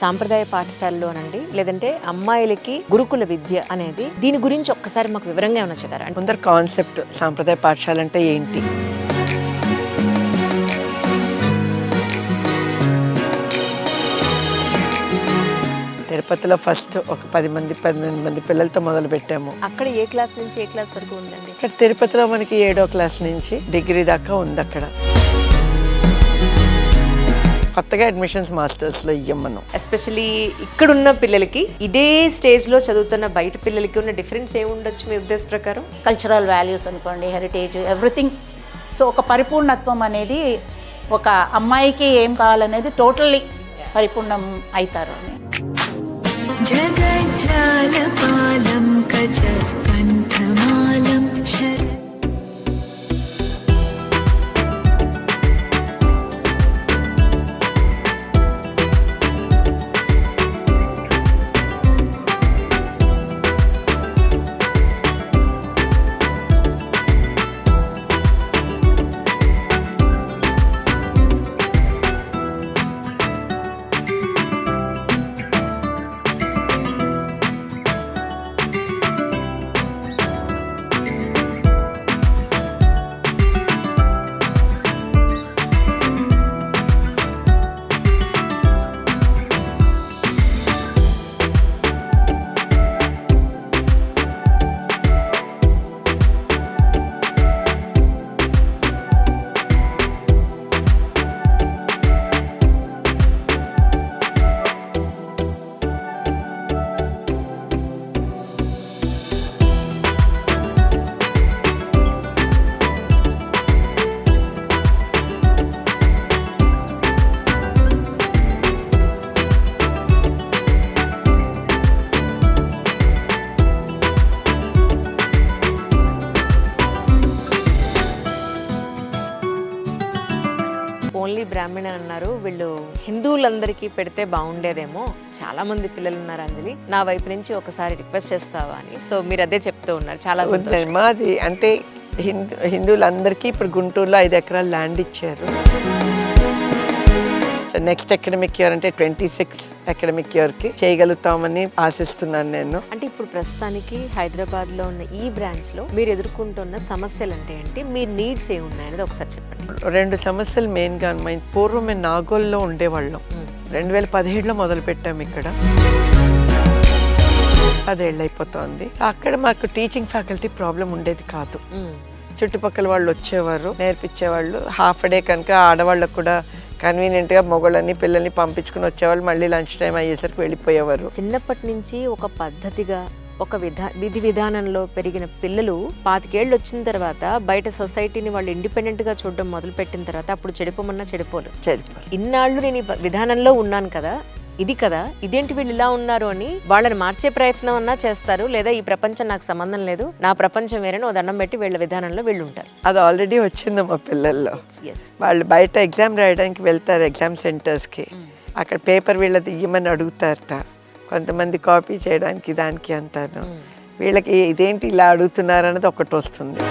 సాంప్రదాయ పాఠశాలలోనండి లేదంటే అమ్మాయిలకి గురుకుల విద్య అనేది దీని గురించి ఒక్కసారి మాకు వివరంగా ఏమైనా చెప్తారా? ముందర కాన్సెప్ట్ సాంప్రదాయ పాఠశాల అంటే ఏంటి? తిరుపతిలో ఫస్ట్ ఒక 10-12 మంది పిల్లలతో మొదలు పెట్టాము. అక్కడ ఏ క్లాస్ నుంచి ఏ క్లాస్ వరకు ఉందండి? ఇక్కడ తిరుపతిలో మనకి 7వ క్లాస్ నుంచి డిగ్రీ దాకా ఉంది. అక్కడ కొత్తగా అడ్మిషన్స్ మాస్టర్స్లో ఇయ్యం మనం. ఎస్పెషలీ ఇక్కడున్న పిల్లలకి ఇదే స్టేజ్లో చదువుతున్న బయట పిల్లలకి ఉన్న డిఫరెన్స్ ఏముండొచ్చు మీ ఉద్దేశ ప్రకారం? కల్చరల్ వాల్యూస్ అనుకోండి, హెరిటేజ్, ఎవ్రీథింగ్. సో ఒక పరిపూర్ణత్వం అనేది ఒక అమ్మాయికి ఏం కావాలనేది టోటల్లీ పరిపూర్ణం అవుతారు అని. జగజ్జాలపాలం కచకంఠమాలం శర ఓన్లీ బ్రాహ్మణ అన్నారు, వీళ్ళు హిందువులందరికీ పెడితే బాగుండేదేమో, చాలా మంది పిల్లలు ఉన్నారు అంజలి, నా వైపు నుంచి ఒకసారి రిక్వెస్ట్ చేస్తావా అని. సో మీరు అదే చెప్తూ ఉన్నారు, చాలా సంతోషం. మాది అంటే హిందువులందరికీ ఇప్పుడు గుంటూరులో 5 ఎకరాల ల్యాండ్ ఇచ్చారు. నెక్స్ట్ అకాడమిక్ ఇయర్ అంటే 26 అకాడమిక్ ఇయర్కి చేయగలుగుతామని ఆశిస్తున్నాను నేను. అంటే ఇప్పుడు ప్రస్తుతానికి హైదరాబాద్లో ఉన్న ఈ బ్రాంచ్లో మీరు ఎదుర్కొంటున్న సమస్యలు అంటే ఏంటి, మీ నీడ్స్ ఏమున్నాయనేది ఒకసారి చెప్పండి. 2 సమస్యలు మెయిన్గా ఉన్నాయి. పూర్వం మేము నాగోల్లో ఉండేవాళ్ళం. 2017లో మొదలు పెట్టాము ఇక్కడ. 10 ఏళ్ళు అయిపోతుంది. అక్కడ మాకు టీచింగ్ ఫ్యాకల్టీ ప్రాబ్లం ఉండేది కాదు. చుట్టుపక్కల వాళ్ళు వచ్చేవారు, నేర్పించేవాళ్ళు. హాఫ్ డే కనుక ఆడవాళ్ళకు కూడా కన్వీనియంట్గా మొగళ్ళని పిల్లల్ని పంపించుకుని వచ్చేవాళ్ళు. మళ్ళీ లంచ్ టైం అయ్యేసరికి వెళ్ళిపోయేవారు. చిన్నప్పటి నుంచి ఒక పద్ధతిగా ఒక విధి విధానంలో పెరిగిన పిల్లలు 25 ఏళ్ళు వచ్చిన తర్వాత బయట సొసైటీని వాళ్ళు ఇండిపెండెంట్గా చూడడం మొదలు పెట్టిన తర్వాత అప్పుడు చెడిపోమన్నా చెడిపోరు. ఇన్నాళ్ళు నేను ఈ విధానంలో ఉన్నాను కదా, ఇది కదా, ఇదేంటి వీళ్ళు ఇలా ఉన్నారు అని వాళ్ళని మార్చే ప్రయత్నం అన్నా చేస్తారు. లేదా ఈ ప్రపంచం నాకు సంబంధం లేదు, నా ప్రపంచం వేరే, ఓ దండం పెట్టి వీళ్ళ విధానంలో వీళ్ళు ఉంటారు. అది ఆల్రెడీ వచ్చింది మా పిల్లల్లో. వాళ్ళు బయట ఎగ్జామ్ రాయడానికి వెళ్తారు ఎగ్జామ్ సెంటర్స్కి. అక్కడ పేపర్ వీళ్ళది ఇయ్యమని అడుగుతారట. కొంతమంది కాపీ చేయడానికి దానికి అంటాను. వీళ్ళకి ఇదేంటి ఇలా అడుగుతున్నారు అన్నది ఒకటి వస్తుంది.